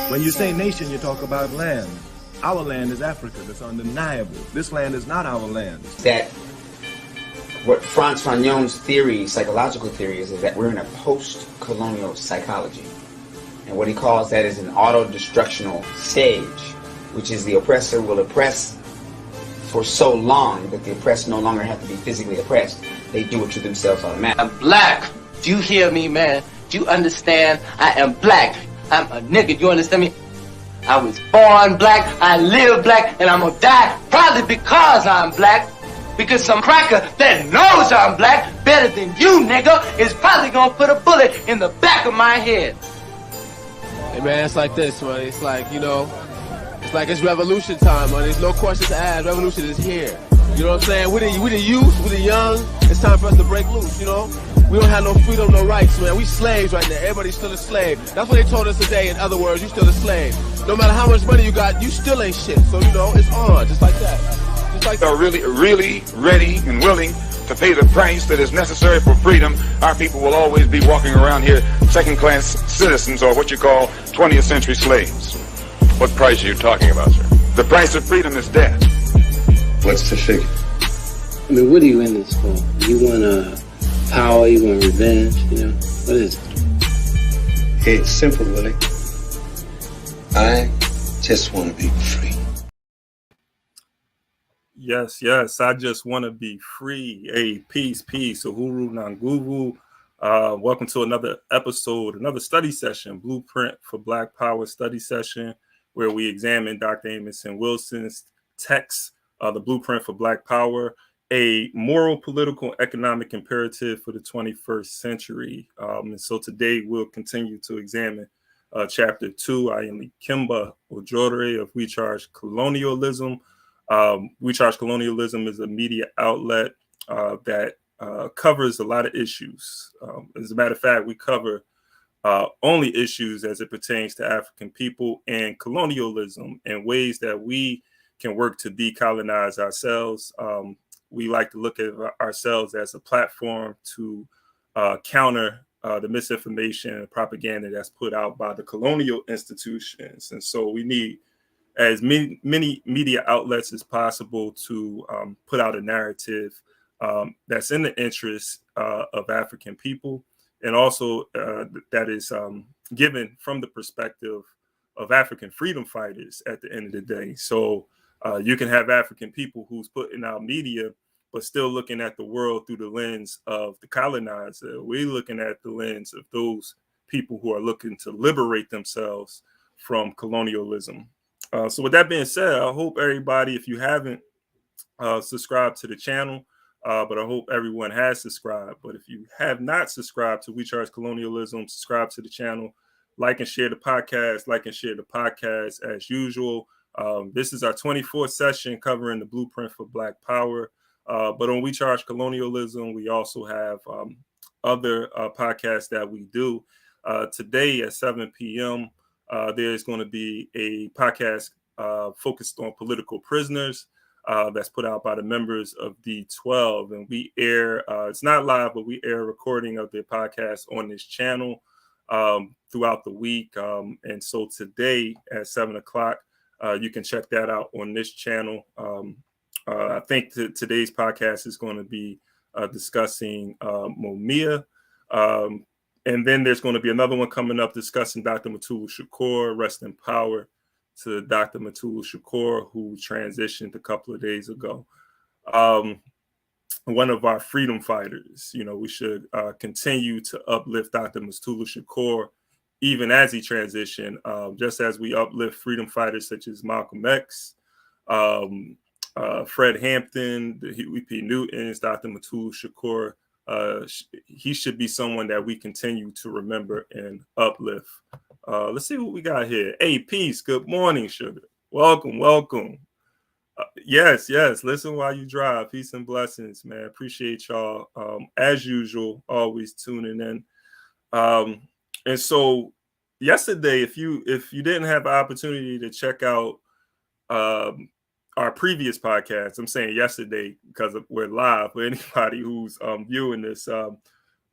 When you say nation, you talk about land. Our land is Africa. That's undeniable. This land is not our land. That what Frantz Fanon's theory, psychological theory, is that we're in a post-colonial psychology. And what he calls that is an auto-destructional stage, which is the oppressor will oppress for so long that the oppressed no longer have to be physically oppressed. They do it to themselves automatically. I'm black. Do you hear me, man? Do you understand? I am black. I'm a nigga. You understand me? I was born black, I live black, and I'm gonna die probably because I'm black. Because some cracker that knows I'm black better than you, nigga, is probably gonna put a bullet in the back of my head. Hey man, it's like this, man. It's like, you know, it's like it's revolution time, man. There's no questions asked. Revolution is here. You know what I'm saying? We the youth, we the young. It's time for us to break loose, you know? We don't have no freedom, no rights, man. We slaves right now. Everybody's still a slave. That's what they told us today. In other words, you still a slave. No matter how much money you got, you still ain't shit. So, you know, it's on, just like that. Just like are really ready and willing to pay the price that is necessary for freedom. Our people will always be walking around here second-class citizens, or what you call 20th century slaves. What price are you talking about, sir? The price of freedom is death. What's the figure? I mean, what are you in this for? You want power, you want revenge, you know? What is it? It's simple, Willie. I just want to be free. Yes, I just want to be free. Hey, peace. Uhuru Nanguvu. Welcome to another episode, another study session, Blueprint for Black Power study session, where we examine Dr. Amoson Wilson's text, The Blueprint for Black Power, a moral, political, economic imperative for the 21st century. And so today we'll continue to examine Chapter 2, I am Kimba Ojore of We Charge Colonialism. We Charge Colonialism is a media outlet that covers a lot of issues. As a matter of fact, we cover only issues as it pertains to African people and colonialism and ways that we can work to decolonize ourselves. We like to look at ourselves as a platform to counter the misinformation and propaganda that's put out by the colonial institutions. And so we need as many media outlets as possible to put out a narrative that's in the interest of African people, and also that is given from the perspective of African freedom fighters at the end of the day. So you can have African people who's putting out media, but still looking at the world through the lens of the colonizer. We're looking at the lens of those people who are looking to liberate themselves from colonialism. So with that being said, I hope everybody, if you haven't subscribed to the channel, but I hope everyone has subscribed. But if you have not subscribed to We Charge Colonialism, subscribe to the channel, like and share the podcast as usual. This is our 24th session covering the Blueprint for Black Power. But on We Charge Colonialism, we also have other podcasts that we do. Today at 7 p.m., there's going to be a podcast focused on political prisoners that's put out by the members of D12. And we air, it's not live, but we air a recording of the podcast on this channel throughout the week. And so today at 7 o'clock, you can check that out on this channel. I think today's podcast is going to be discussing Mumia. And then there's going to be another one coming up discussing Dr. Mutulu Shakur. Rest in power to Dr. Mutulu Shakur, who transitioned a couple of days ago. One of our freedom fighters. You know, we should continue to uplift Dr. Mutulu Shakur even as he transitioned, just as we uplift freedom fighters such as Malcolm X, Fred Hampton, the Huey P. Newtons, Dr. Mutulu Shakur. He should be someone that we continue to remember and uplift. Let's see what we got here. Hey, peace. Good morning, sugar. Welcome. Yes. Listen while you drive. Peace and blessings, man. Appreciate y'all. As usual, always tuning in. And so yesterday, if you didn't have the opportunity to check out our previous podcast, I'm saying yesterday because we're live, for anybody who's viewing this,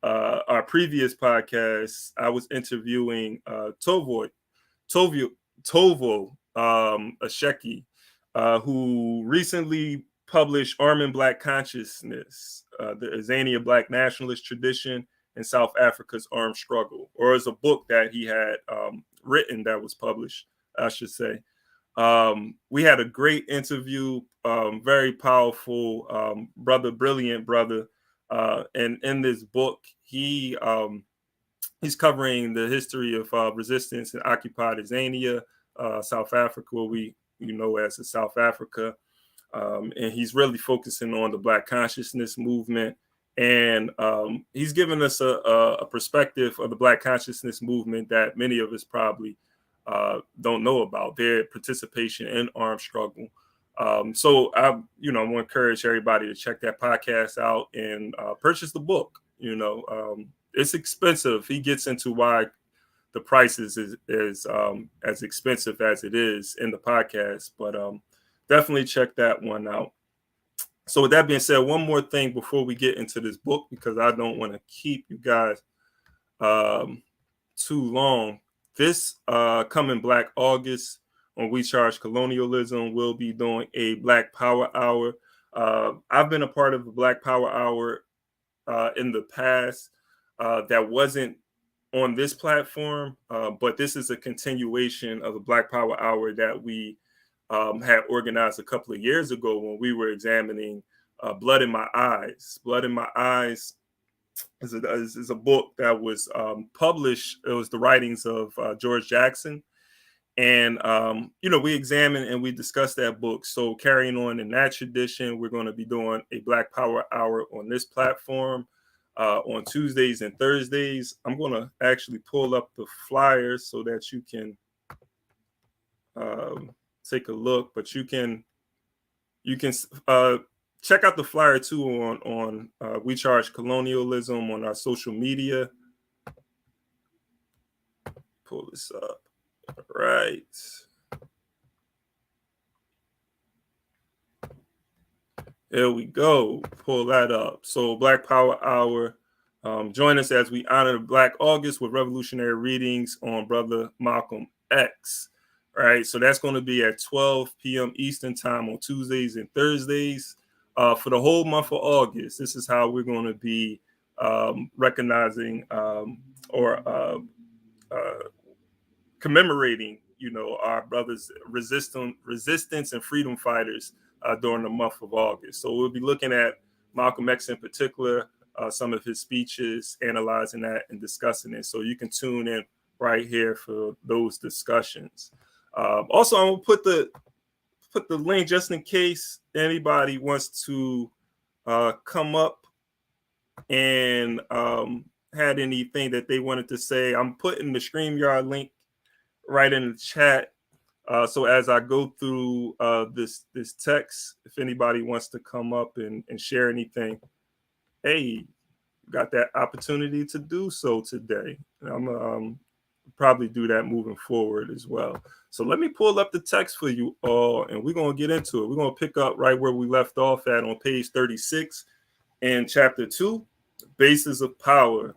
our previous podcast, I was interviewing Tovio Tovo Asheki, who recently published Arming Black Consciousness, the Azania Black Nationalist Tradition in South Africa's Armed Struggle, or as a book that he had written that was published, I should say. We had a great interview, very powerful brother, brilliant brother. And in this book, he's covering the history of resistance in occupied Azania, South Africa, what we know as the South Africa. And he's really focusing on the Black consciousness movement. And he's given us a perspective of the Black consciousness movement that many of us probably don't know about, their participation in armed struggle. So I want to encourage everybody to check that podcast out and purchase the book. It's expensive. He gets into why the price is as expensive as it is in the podcast, but definitely check that one out. So with that being said, one more thing before we get into this book, because I don't want to keep you guys too long. This coming Black August on We Charge Colonialism, we'll be doing a Black Power Hour. I've been a part of the Black Power Hour in the past that wasn't on this platform, but this is a continuation of the Black Power Hour that we had organized a couple of years ago when we were examining Blood in My Eyes. Blood in My Eyes is a book that was published. It was the writings of George Jackson. And, we examined and we discussed that book. So carrying on in that tradition, we're going to be doing a Black Power Hour on this platform on Tuesdays and Thursdays. I'm going to actually pull up the flyers so that you can take a look, but you can check out the flyer too on We Charge Colonialism on our social media. Pull this up. All right. There we go. Pull that up. So Black Power Hour. Join us as we honor Black August with revolutionary readings on Brother Malcolm X. All right. So that's going to be at 12 p.m. Eastern time on Tuesdays and Thursdays for the whole month of August. This is how we're going to be recognizing or commemorating, our brothers, resistance and freedom fighters during the month of August. So we'll be looking at Malcolm X in particular, some of his speeches, analyzing that and discussing it. So you can tune in right here for those discussions. Also, I'm gonna put the link just in case anybody wants to come up and had anything that they wanted to say. I'm putting the StreamYard link right in the chat. So as I go through this text, if anybody wants to come up and share anything, hey, got that opportunity to do so today. I'm probably do that moving forward as well. So let me pull up the text for you all, and we're going to get into it. We're going to pick up right where we left off at on page 36 in chapter 2, Bases of Power.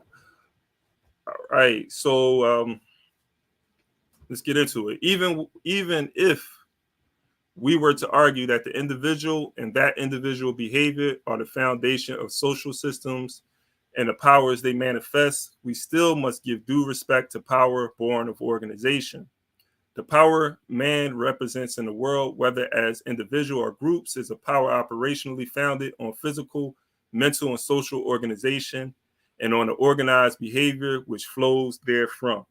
All right, so let's get into it. Even if we were to argue that the individual and that individual behavior are the foundation of social systems and the powers they manifest, we still must give due respect to power born of organization. The power man represents in the world, whether as individual or groups, is a power operationally founded on physical, mental, and social organization, and on the organized behavior which flows therefrom.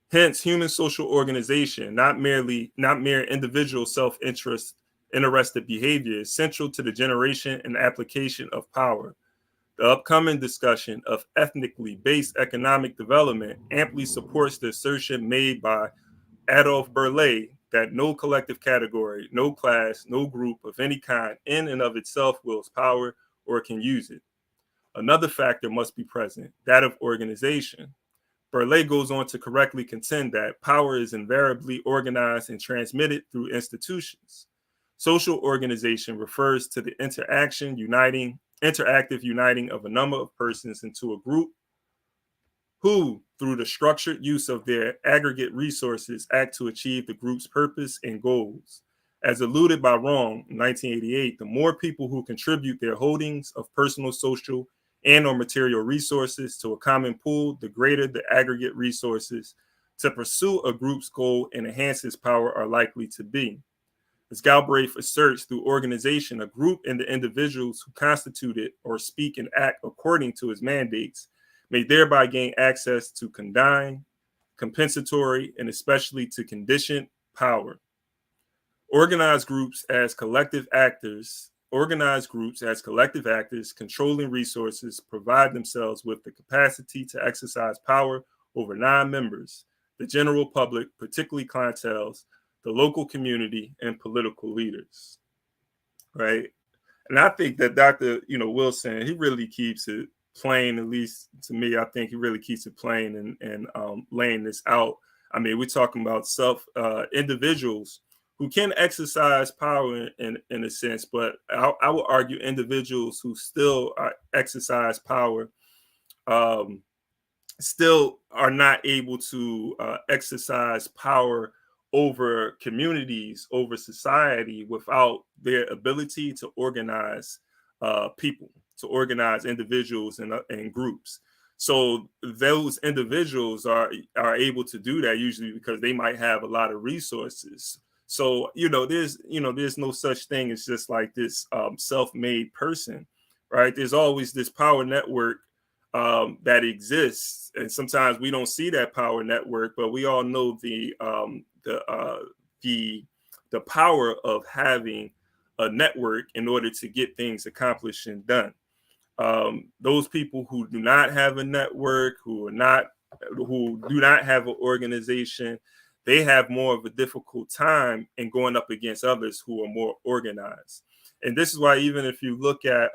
Hence, human social organization, not mere individual self-interested behavior, is central to the generation and application of power. The upcoming discussion of ethnically based economic development amply supports the assertion made by Adolf Berle that no collective category, no class, no group of any kind in and of itself wills power or can use it. Another factor must be present, that of organization. Berle goes on to correctly contend that power is invariably organized and transmitted through institutions. Social organization refers to the interactive uniting of a number of persons into a group who, through the structured use of their aggregate resources, act to achieve the group's purpose and goals. As alluded by Wrong in 1988, the more people who contribute their holdings of personal, social, and or material resources to a common pool, the greater the aggregate resources to pursue a group's goal and enhance its power are likely to be. As Galbraith asserts, through organization, a group and the individuals who constitute it or speak and act according to its mandates may thereby gain access to condign, compensatory, and especially to conditioned power. Organized groups as collective actors controlling resources provide themselves with the capacity to exercise power over non-members, the general public, particularly clienteles, the local community, and political leaders, right? And I think that Dr. Wilson, he really keeps it plain, at least to me. I think he really keeps it plain and laying this out. I mean, we're talking about individuals who can exercise power in a sense, but I would argue individuals who still exercise power still are not able to exercise power over communities, over society, without their ability to organize people, to organize individuals and groups. So those individuals are able to do that usually because they might have a lot of resources. So, there's no such thing as just like this self-made person, right? There's always this power network that exists. And sometimes we don't see that power network, but we all know the power of having a network in order to get things accomplished and done. Those people who do not have a network, who do not have an organization, they have more of a difficult time in going up against others who are more organized. And this is why, even if you look at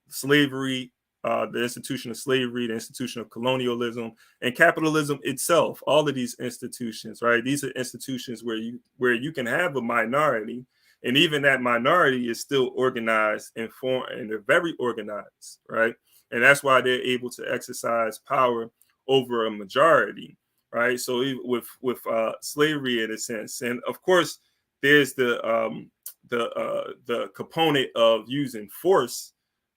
slavery, the institution of slavery, the institution of colonialism, and capitalism itself, all of these institutions, right? These are institutions where you can have a minority, and even that minority is still organized and they're very organized, right? And that's why they're able to exercise power over a majority, right? So with slavery in a sense, and of course, there's the component of using force,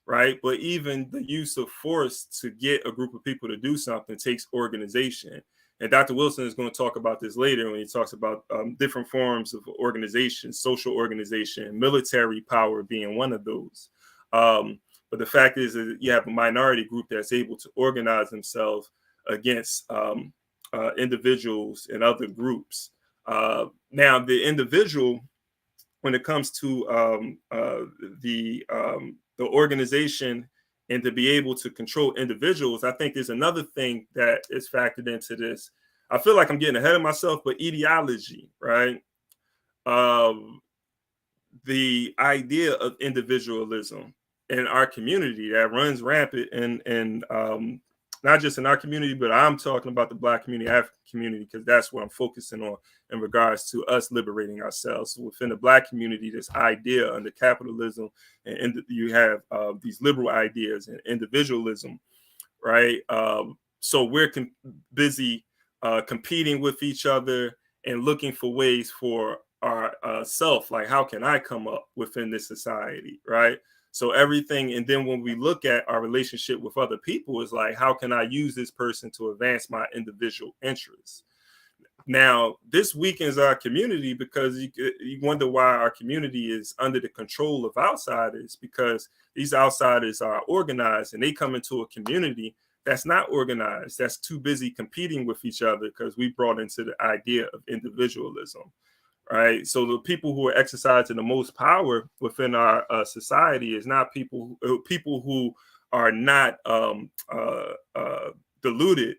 right? But even the use of force to get a group of people to do something takes organization. And Dr. Wilson is going to talk about this later when he talks about different forms of organization, social organization, military power being one of those. But the fact is that you have a minority group that's able to organize themselves against individuals and other groups. Now, the individual, when it comes to the organization and to be able to control individuals, I think there's another thing that is factored into this. I feel like I'm getting ahead of myself, but ideology, right? The idea of individualism in our community that runs rampant and not just in our community, but I'm talking about the Black community, African community, because that's what I'm focusing on in regards to us liberating ourselves. So within the Black community, this idea under capitalism, and you have these liberal ideas and individualism, right? So we're busy competing with each other and looking for ways for our self, like how can I come up within this society, right? So everything, and then when we look at our relationship with other people, is like, how can I use this person to advance my individual interests? Now, this weakens our community because you wonder why our community is under the control of outsiders, because these outsiders are organized and they come into a community that's not organized, that's too busy competing with each other, because we brought into the idea of individualism. Right. So the people who are exercising the most power within our society is not people who are not deluded,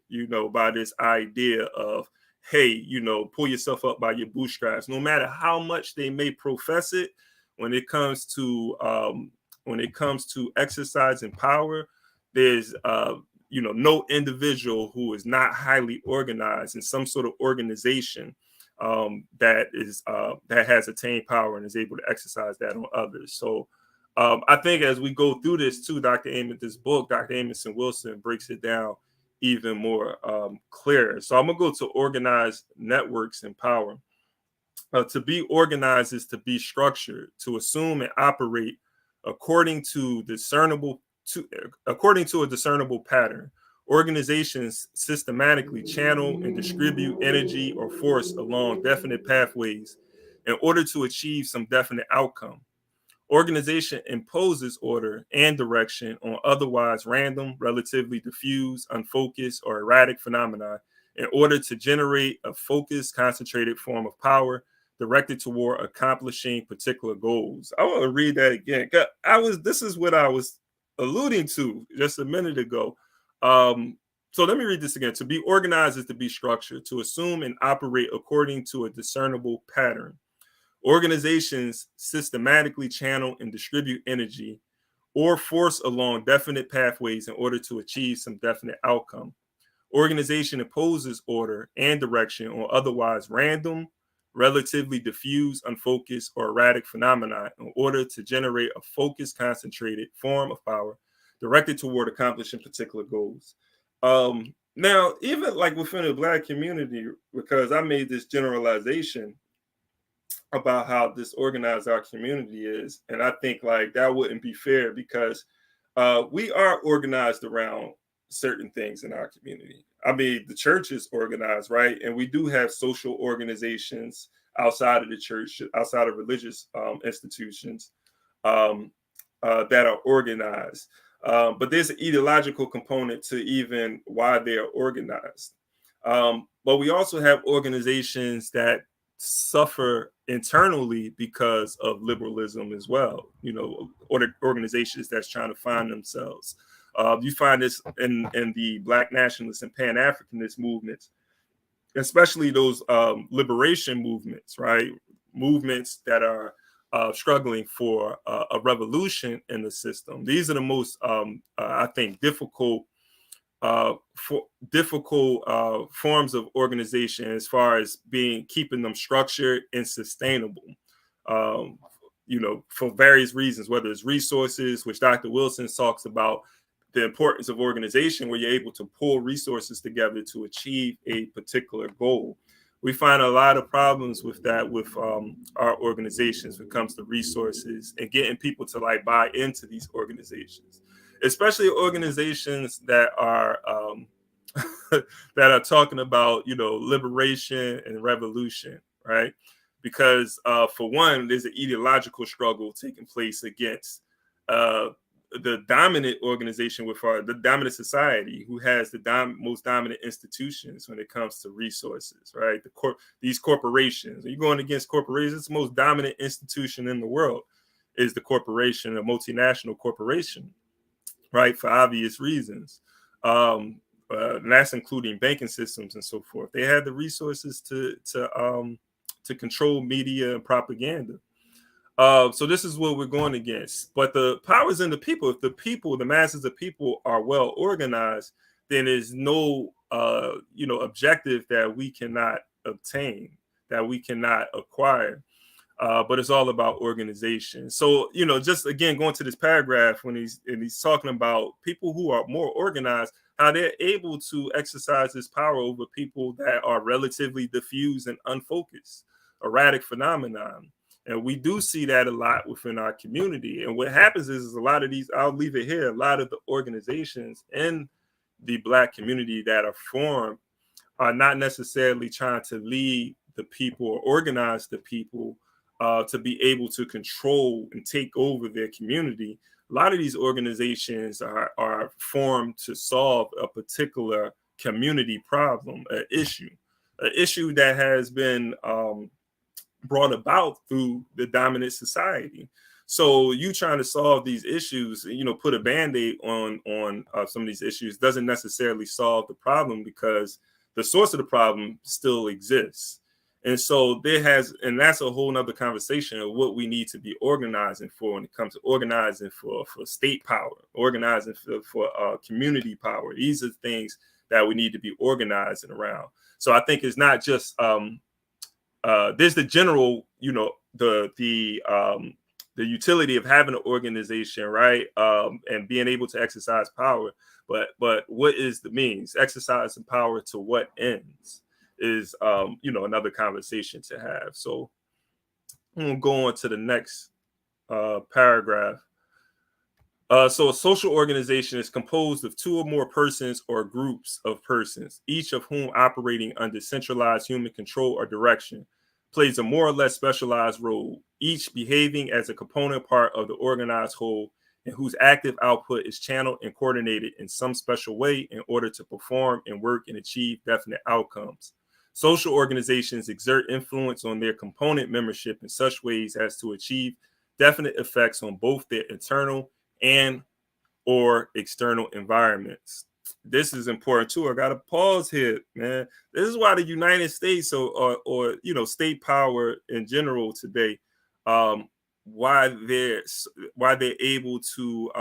by this idea of, hey, pull yourself up by your bootstraps. No matter how much they may profess it, when it comes to exercising power, there's no individual who is not highly organized in some sort of organization that has attained power and is able to exercise that on others. So I think as we go through this too, Dr. Amos, this book, Dr. Amos and Wilson breaks it down even more clear. So I'm gonna go to organized networks and power. To be organized is to be structured, to assume and operate according to a discernible pattern. Organizations systematically channel and distribute energy or force along definite pathways in order to achieve some definite outcome. Organization imposes order and direction on otherwise random, relatively diffuse, unfocused, or erratic phenomena in order to generate a focused, concentrated form of power directed toward accomplishing particular goals. I want to read that again. This is what I was alluding to just a minute ago. So let me read this again. To be organized is to be structured, to assume and operate according to a discernible pattern. Organizations systematically channel and distribute energy or force along definite pathways in order to achieve some definite outcome. Organization imposes order and direction on otherwise random, relatively diffuse, unfocused, or erratic phenomena in order to generate a focused, concentrated form of power directed toward accomplishing particular goals. Now, even like within the Black community, because I made this generalization about how disorganized our community is, and I think like that wouldn't be fair because we are organized around certain things in our community. I mean, the church is organized, right? And we do have social organizations outside of the church, outside of religious institutions that are organized. But there's an ideological component to even why they are organized. But we also have organizations that suffer internally because of liberalism as well. You know, organizations that's trying to find themselves. You find this in the Black nationalist and Pan-Africanist movements, especially those liberation movements, right? Movements that are struggling for a revolution in the system. These are the most, I think, difficult forms of organization as far as keeping them structured and sustainable. You know, for various reasons, whether it's resources, which Dr. Wilson talks about, the importance of organization where you're able to pull resources together to achieve a particular goal. We find a lot of problems with that with our organizations when it comes to resources and getting people to like buy into these organizations, especially organizations that are that are talking about, you know, liberation and revolution, right? Because for one, there's an ideological struggle taking place against the dominant organization with the dominant society, who has the most dominant institutions when it comes to resources, right? These corporations. Are you going against corporations? It's the most dominant institution in the world is the corporation, a multinational corporation, right? For obvious reasons. And that's including banking systems and so forth. They had the resources to control media and propaganda. So this is what we're going against. But the power's in the people. If the masses of people are well organized, then there's no, objective that we cannot obtain, that we cannot acquire. But it's all about organization. So, you know, just again, going to this paragraph when he's talking about people who are more organized, how they're able to exercise this power over people that are relatively diffuse and unfocused, erratic phenomenon. And we do see that a lot within our community. And what happens is a lot of these, I'll leave it here, a lot of the organizations in the Black community that are formed are not necessarily trying to lead the people or organize the people to be able to control and take over their community. A lot of these organizations are formed to solve a particular community problem, an issue that has been brought about through the dominant society. So you trying to solve these issues, you know, put a Band-Aid on some of these issues doesn't necessarily solve the problem, because the source of the problem still exists. And so and that's a whole nother conversation of what we need to be organizing for when it comes to organizing for state power, organizing for community power. These are things that we need to be organizing around. So I think it's not just there's the general, you know, the utility of having an organization, right? And being able to exercise power. But what is the means? Exercising power to what ends is, another conversation to have. So I'm going to go on to the next paragraph. So a social organization is composed of two or more persons or groups of persons, each of whom operating under centralized human control or direction, plays a more or less specialized role, each behaving as a component part of the organized whole, and whose active output is channeled and coordinated in some special way in order to perform and work and achieve definite outcomes. Social organizations exert influence on their component membership in such ways as to achieve definite effects on both their internal and or external environments. This is important too. I got to pause here, man. This is why the United States or state power in general today, why they're able to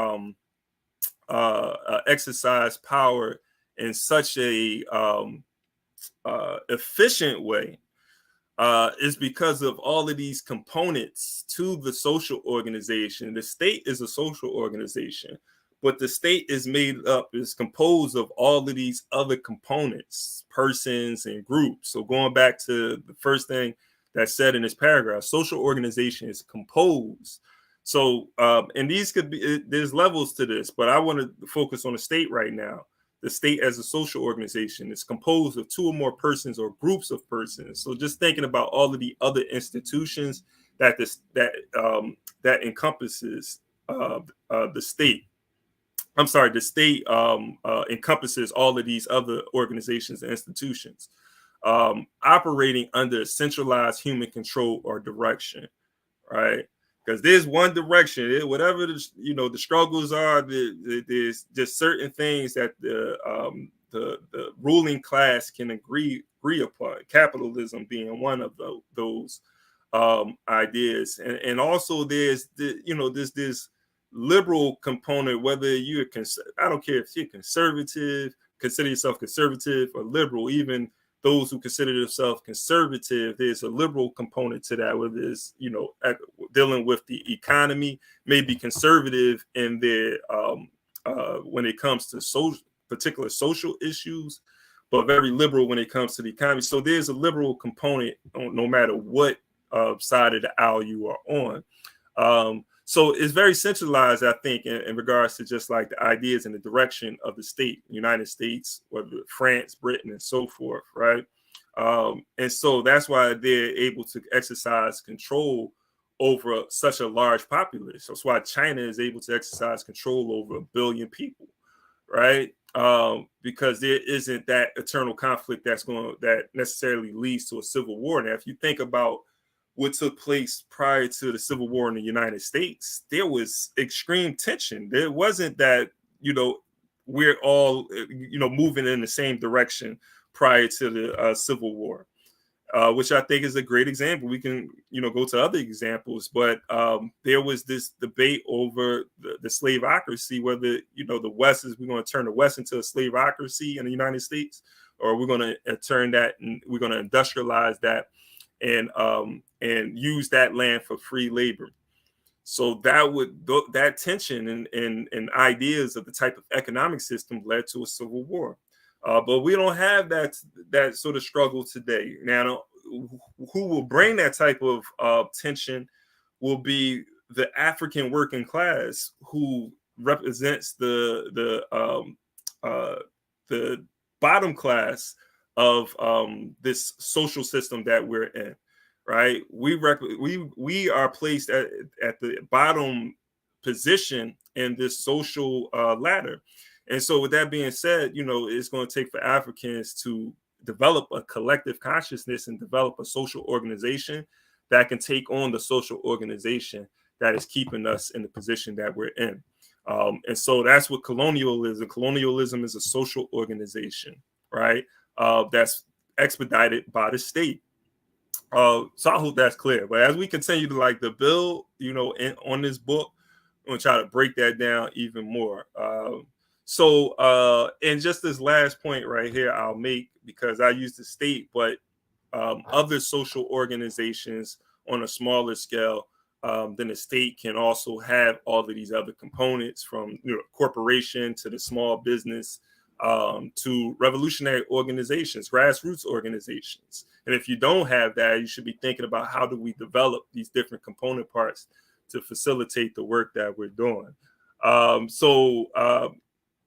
exercise power in such a efficient way is because of all of these components to the social organization. The state is a social organization, but the state is composed of all of these other components, persons and groups. So going back to the first thing that's said in this paragraph, social organization is composed. So, and these could be, there's levels to this, but I want to focus on the state right now. The state as a social organization is composed of two or more persons or groups of persons. So just thinking about all of the other institutions that encompasses the state. I'm sorry, the state encompasses all of these other organizations and institutions operating under centralized human control or direction, right? Because there's one direction, whatever the struggles are. There's just certain things that the ruling class can agree upon. Capitalism being one of those ideas, and also there's this liberal component. Whether you're I don't care if you're conservative, consider yourself conservative or liberal, even those who consider themselves conservative, there's a liberal component to that, whether it's, dealing with the economy, maybe conservative in their, when it comes to particular social issues, but very liberal when it comes to the economy. So there's a liberal component no matter what side of the aisle you are on. So it's very centralized, I think, in regards to just like the ideas and the direction of the state, United States, whether France, Britain, and so forth, right? And so that's why they're able to exercise control over such a large populace. That's why China is able to exercise control over 1 billion people, right? Because there isn't that eternal conflict that necessarily leads to a civil war. Now, if you think about what took place prior to the Civil War in the United States, there was extreme tension. There wasn't that, we're all, moving in the same direction prior to the Civil War, which I think is a great example. We can, go to other examples, but there was this debate over the slaveocracy, whether, the West we're going to turn the West into a slaveocracy in the United States, or we're going to turn that and we're going to industrialize that and use that land for free labor. So that tension and ideas of the type of economic system led to a civil war. But we don't have that sort of struggle today. Now, who will bring that type of tension will be the African working class, who represents the bottom class of this social system that we're in, right? We are placed at the bottom position in this social ladder. And so with that being said, it's going to take for Africans to develop a collective consciousness and develop a social organization that can take on the social organization that is keeping us in the position that we're in. And so that's what colonialism is. Colonialism is a social organization, right? That's expedited by the state. So I hope that's clear. But as we continue to the build, on this book, I'm going to try to break that down even more. And just this last point right here, I'll make, because I use the state, but other social organizations on a smaller scale then the state can also have all of these other components, from corporation to the small business, to revolutionary organizations, grassroots organizations. And if you don't have that, you should be thinking about how do we develop these different component parts to facilitate the work that we're doing.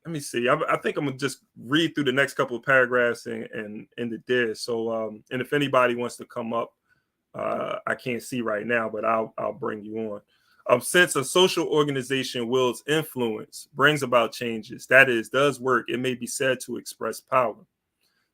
Let me see. I think I'm gonna just read through the next couple of paragraphs and end it there. So, and if anybody wants to come up, I can't see right now, but I'll bring you on. Since a social organization wields influence, brings about changes, that is, does work, it may be said to express power.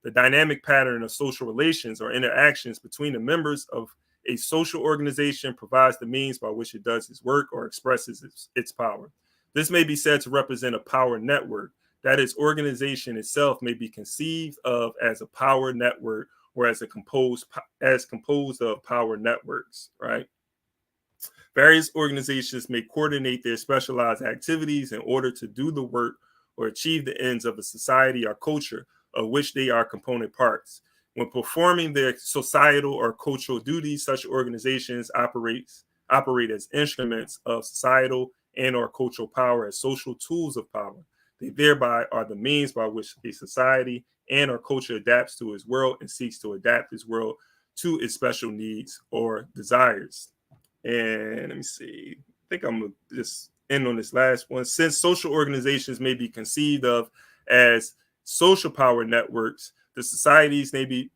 The dynamic pattern of social relations or interactions between the members of a social organization provides the means by which it does its work or expresses its power. This may be said to represent a power network. That is, organization itself may be conceived of as a power network or as composed of power networks, right? Various organizations may coordinate their specialized activities in order to do the work or achieve the ends of a society or culture of which they are component parts. When performing their societal or cultural duties, such organizations operate as instruments of societal and or cultural power, as social tools of power. They thereby are the means by which a society and or culture adapts to its world and seeks to adapt its world to its special needs or desires. And let me see, I think I'm gonna just end on this last one. Since social organizations may be conceived of as social power networks, the societies may be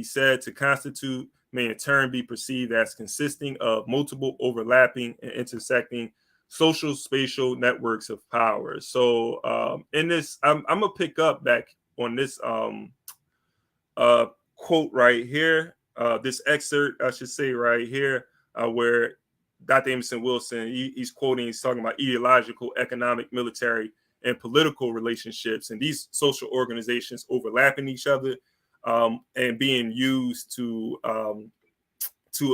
said to constitute, may in turn be perceived as consisting of multiple overlapping and intersecting social spatial networks of power. So in this, I'm gonna pick up back on this quote right here, this excerpt, I should say, right here, where Dr. Amerson Wilson, he's talking about ideological, economic, military, and political relationships, and these social organizations overlapping each other, and being used to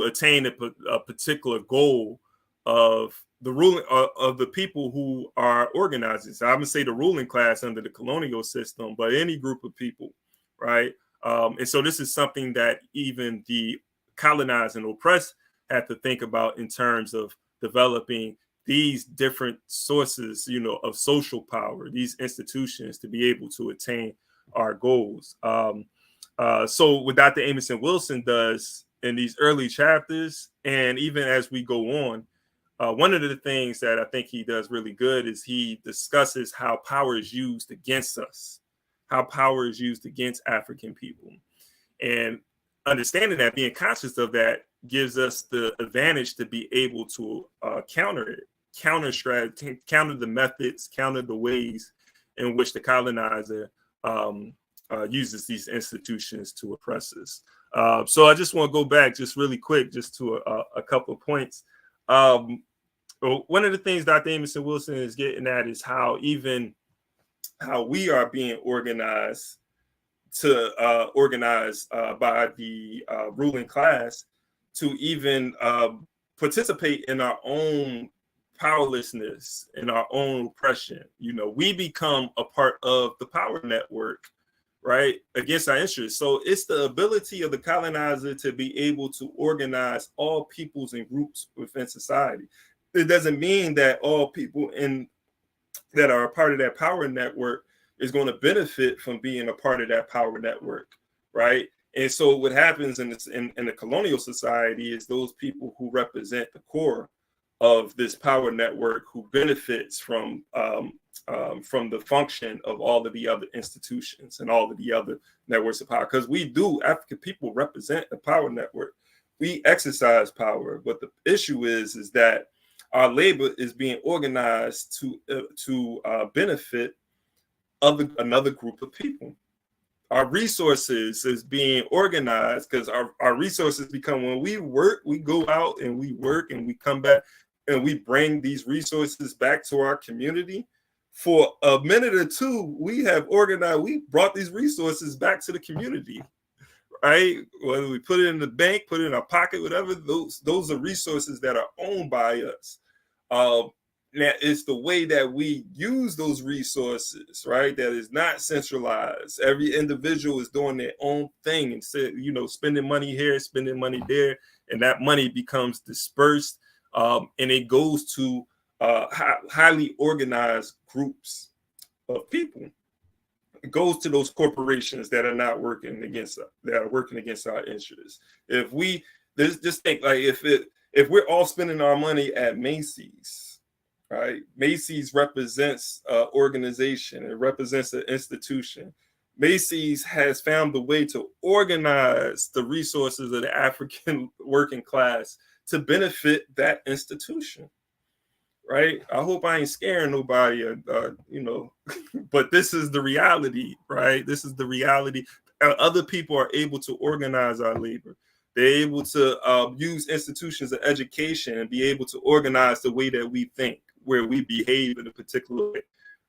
attain a particular goal of the ruling of the people who are organizing. So I'm gonna say the ruling class under the colonial system, but any group of people, right? And so this is something that even the colonized and oppressed have to think about in terms of developing these different sources, of social power, these institutions, to be able to attain our goals. So what Dr. Amerson Wilson does in these early chapters, and even as we go on, one of the things that I think he does really good is he discusses how power is used against us, how power is used against African people. And understanding that, being conscious of that, gives us the advantage to be able to counter it, counter strategy, counter the methods, counter the ways in which the colonizer uses these institutions to oppress us. So I just want to go back just really quick, just to a couple of points. One of the things Dr. Amerson Wilson is getting at is how we are being organized by the ruling class to even participate in our own powerlessness, in our own oppression. We become a part of the power network, right, against our interests. So it's the ability of the colonizer to be able to organize all peoples and groups within society. It doesn't mean that all people that are a part of that power network is going to benefit from being a part of that power network, right? And so what happens in the colonial society is those people who represent the core of this power network who benefits from the function of all of the other institutions and all of the other networks of power. Because African people represent the power network. We exercise power, but the issue is that our labor is being organized to benefit another group of people. Our resources is being organized because our resources become, when we work, we go out and we work and we come back and we bring these resources back to our community. For a minute or two, we brought these resources back to the community, right? Whether we put it in the bank, put it in our pocket, whatever, those are resources that are owned by us. Now, it's the way that we use those resources, right, that is not centralized. Every individual is doing their own thing and spending money here, spending money there, and that money becomes dispersed, and it goes to highly organized groups of people. It goes to those corporations that are not working against our interests. If we just think like if we're all spending our money at Macy's, right? Macy's represents an organization. It represents an institution. Macy's has found the way to organize the resources of the African working class to benefit that institution, right? I hope I ain't scaring nobody, but this is the reality, right? This is the reality. Other people are able to organize our labor. They're able to use institutions of education and be able to organize the way that we think, where we behave in a particular way,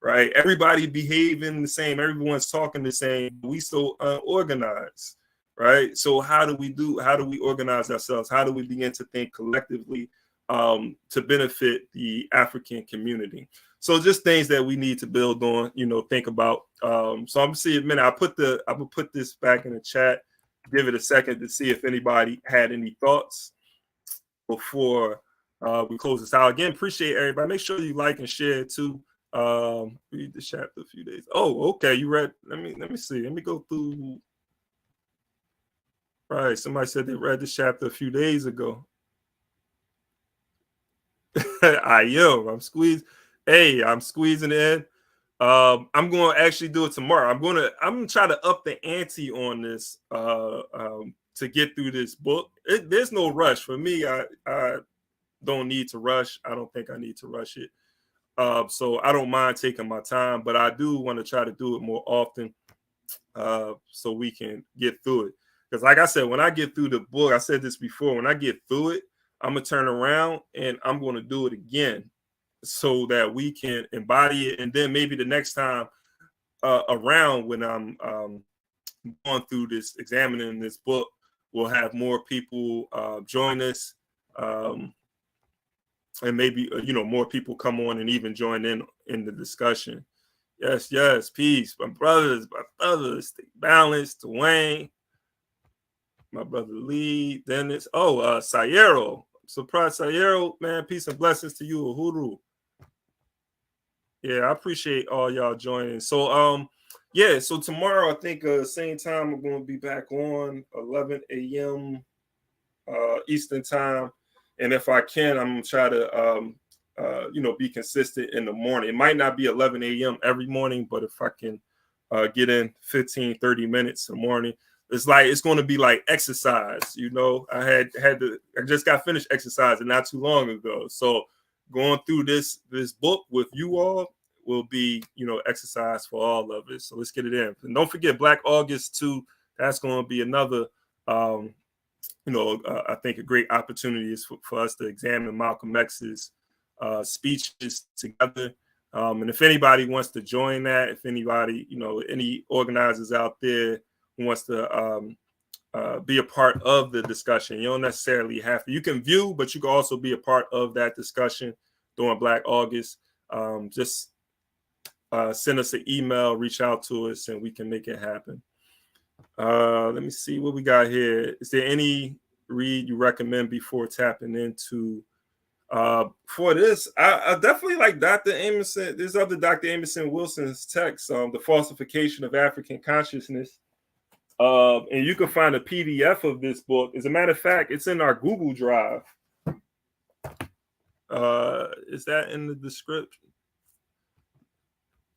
right? Everybody behaving the same, everyone's talking the same. We so unorganized, right? So how do we organize ourselves? How do we begin to think collectively to benefit the African community? So just things that we need to build on, think about. So I'm gonna see a minute. I will put this back in the chat. Give it a second to see if anybody had any thoughts before we close this out. Again, appreciate everybody. Make sure you like and share too. Read the chapter a few days. Oh, okay. You read. Let me see. Let me go through. Right. Somebody said they read this chapter a few days ago. I'm squeezed. Hey, I'm squeezing in. I'm going to actually do it tomorrow. I'm going to try to up the ante on this to get through this book. There's no rush for me. I don't need to rush. I don't think I need to rush it. So I don't mind taking my time, but I do want to try to do it more often so we can get through it. Because like I said, when I get through the book, I said this before, when I get through it, I'm going to turn around and I'm going to do it again so that we can embody it. And then maybe the next time around when I'm going through this, examining this book, we'll have more people join us. And maybe, more people come on and even join in the discussion. Yes, peace. My brothers, stay balanced. Dwayne, my brother Lee, Dennis. Sayero. Surprise, Sayero, man. Peace and blessings to you, Uhuru. Yeah, I appreciate all y'all joining. So, so tomorrow, I think same time, we're going to be back on 11 a.m. Eastern time. And if I can, I'm going to try to, be consistent in the morning. It might not be 11 a.m. every morning, but if I can get in 15, 30 minutes in the morning, it's going to be like exercise. I just got finished exercising not too long ago. So going through this book with you all will be, exercise for all of us. So let's get it in. And don't forget Black August too. That's going to be another, I think a great opportunity is for us to examine Malcolm X's speeches together. And if anybody wants to join that, if anybody, any organizers out there who wants to be a part of the discussion, you don't necessarily have to. You can view, but you can also be a part of that discussion during Black August. Just send us an email, reach out to us, and we can make it happen. Let me see what we got here. Is there any read you recommend before tapping into for this? I definitely like Dr. Amerson. There's other Dr. Amerson Wilson's text, The Falsification of African Consciousness. And you can find a PDF of this book. As a matter of fact, it's in our Google Drive. Is that in the description?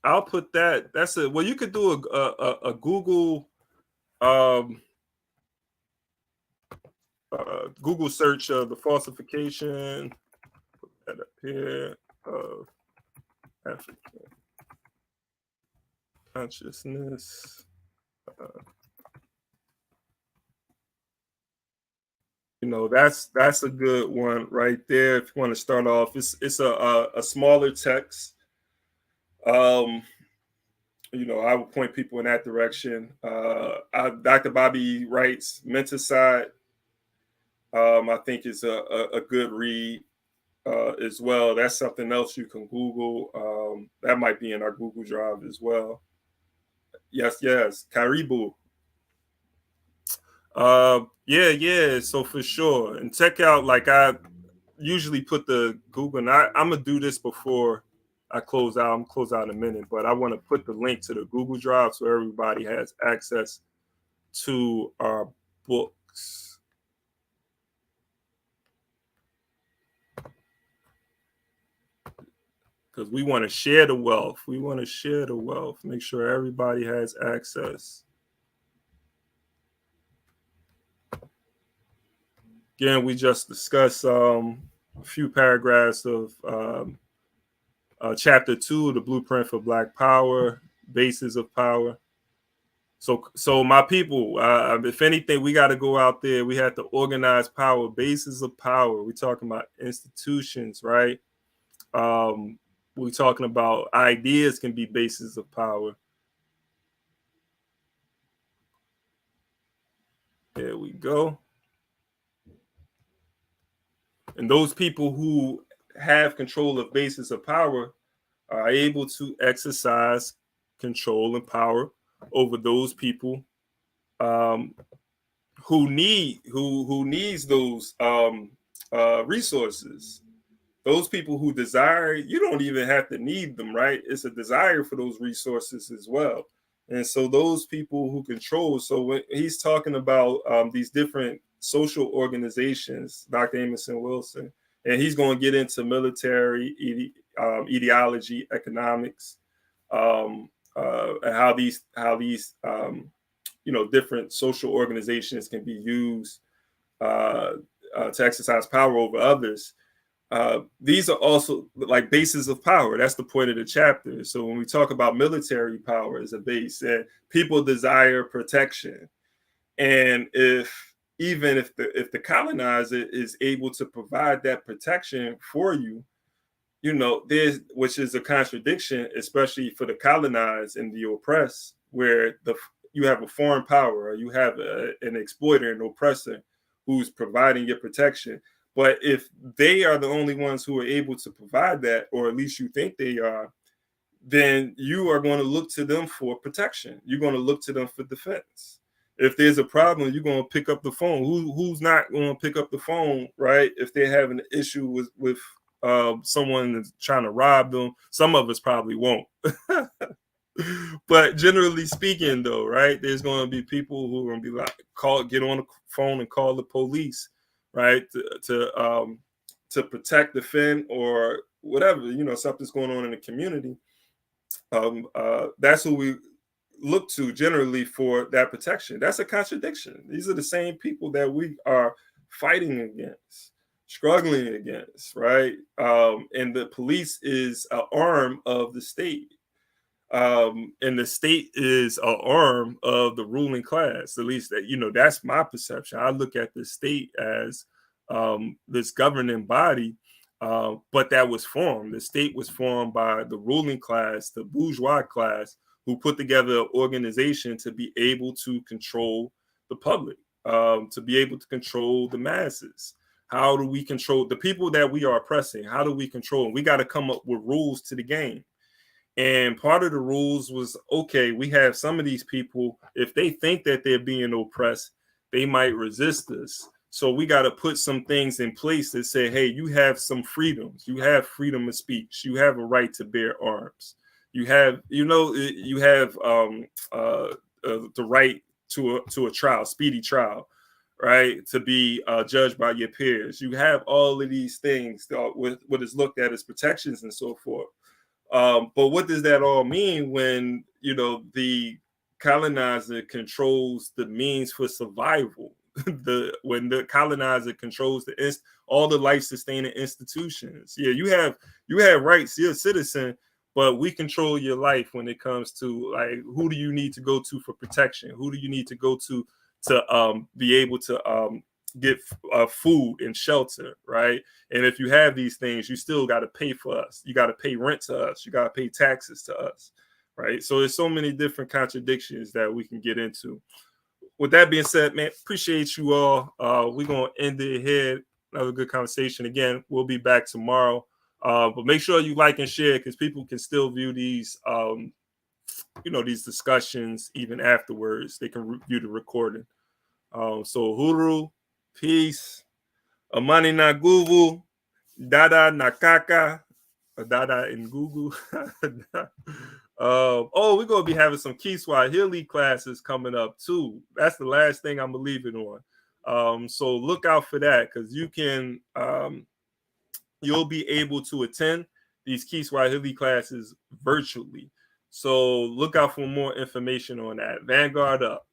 I'll put that. You could do a Google Google search of The Falsification. Put that up here of African consciousness. That's a good one right there. If you want to start off, it's a smaller text. I would point people in that direction. Dr. Bobby Wright's Menticide, I think is a good read as well. That's something else you can Google. That might be in our Google Drive as well. Yes, Karibu. Yeah. So for sure, and check out, like, I usually put the Google, and I'm gonna do this before I close out. I'm close out in a minute, but I want to put the link to the Google Drive so everybody has access to our books. Because we want to share the wealth. We want to share the wealth. Make sure everybody has access. Again, we just discussed a few paragraphs of chapter 2, the Blueprint for Black Power, Bases of Power. So my people, if anything, we got to go out there. We have to organize power, bases of power. We're talking about institutions, right? We're talking about ideas can be bases of power. There we go. And those people who have control of bases of power are able to exercise control and power over those people who needs those resources. Those people who desire, you don't even have to need them, right? It's a desire for those resources as well. And so those people who control, so when he's talking about these different social organizations, Dr. Emerson Wilson, and he's going to get into military ideology, economics, and how these different social organizations can be used to exercise power over others. These are also like bases of power. That's the point of the chapter. So when we talk about military power as a base, and people desire protection, and if the colonizer is able to provide that protection for you, which is a contradiction, especially for the colonized and the oppressed, where you have a foreign power, or you have an exploiter, an oppressor, who's providing your protection. But if they are the only ones who are able to provide that, or at least you think they are, then you are going to look to them for protection. You're going to look to them for defense. If there's a problem, you're going to pick up the phone. Who's not going to pick up the phone, right? If they're having an issue with someone that's trying to rob them, some of us probably won't. But generally speaking, though, right, there's going to be people who are going to be like, get on the phone and call the police, right, to protect, defend, or whatever, something's going on in the community. That's who we look to generally for that protection. That's a contradiction. These are the same people that we are fighting against, struggling against, right? And the police is an arm of the state. And the state is an arm of the ruling class. At least that's my perception. I look at the state as this governing body, but that was formed. The state was formed by the ruling class, the bourgeois class, who put together an organization to be able to control the public, to be able to control the masses. How do we control the people that we are oppressing? How do we control them? We got to come up with rules to the game. And part of the rules was, okay, we have some of these people, if they think that they're being oppressed, they might resist us. So we got to put some things in place that say, hey, you have some freedoms. You have freedom of speech. You have a right to bear arms. You have, the right to a trial, speedy trial, right? To be judged by your peers. You have all of these things with what is looked at as protections and so forth. But what does that all mean when, the colonizer controls the means for survival? When the colonizer controls all the life-sustaining institutions. Yeah, you have rights. You're a citizen, but we control your life when it comes to, like, who do you need to go to for protection? Who do you need to go to be able to get food and shelter, right? And if you have these things, you still got to pay for us. You got to pay rent to us. You got to pay taxes to us, right? So there's so many different contradictions that we can get into. With that being said, man, appreciate you all. We're going to end it here. Another good conversation. Again, we'll be back tomorrow. But make sure you like and share, because people can still view these, these discussions even afterwards. They can view the recording. So Huru, peace. Amani Naguvu, Dada Nakaka, Dada in Google. We're gonna be having some Kiswahili classes coming up too. That's the last thing I'm leaving on. So look out for that, because you can you'll be able to attend these Kiswahili classes virtually. So look out for more information on that. Vanguard up.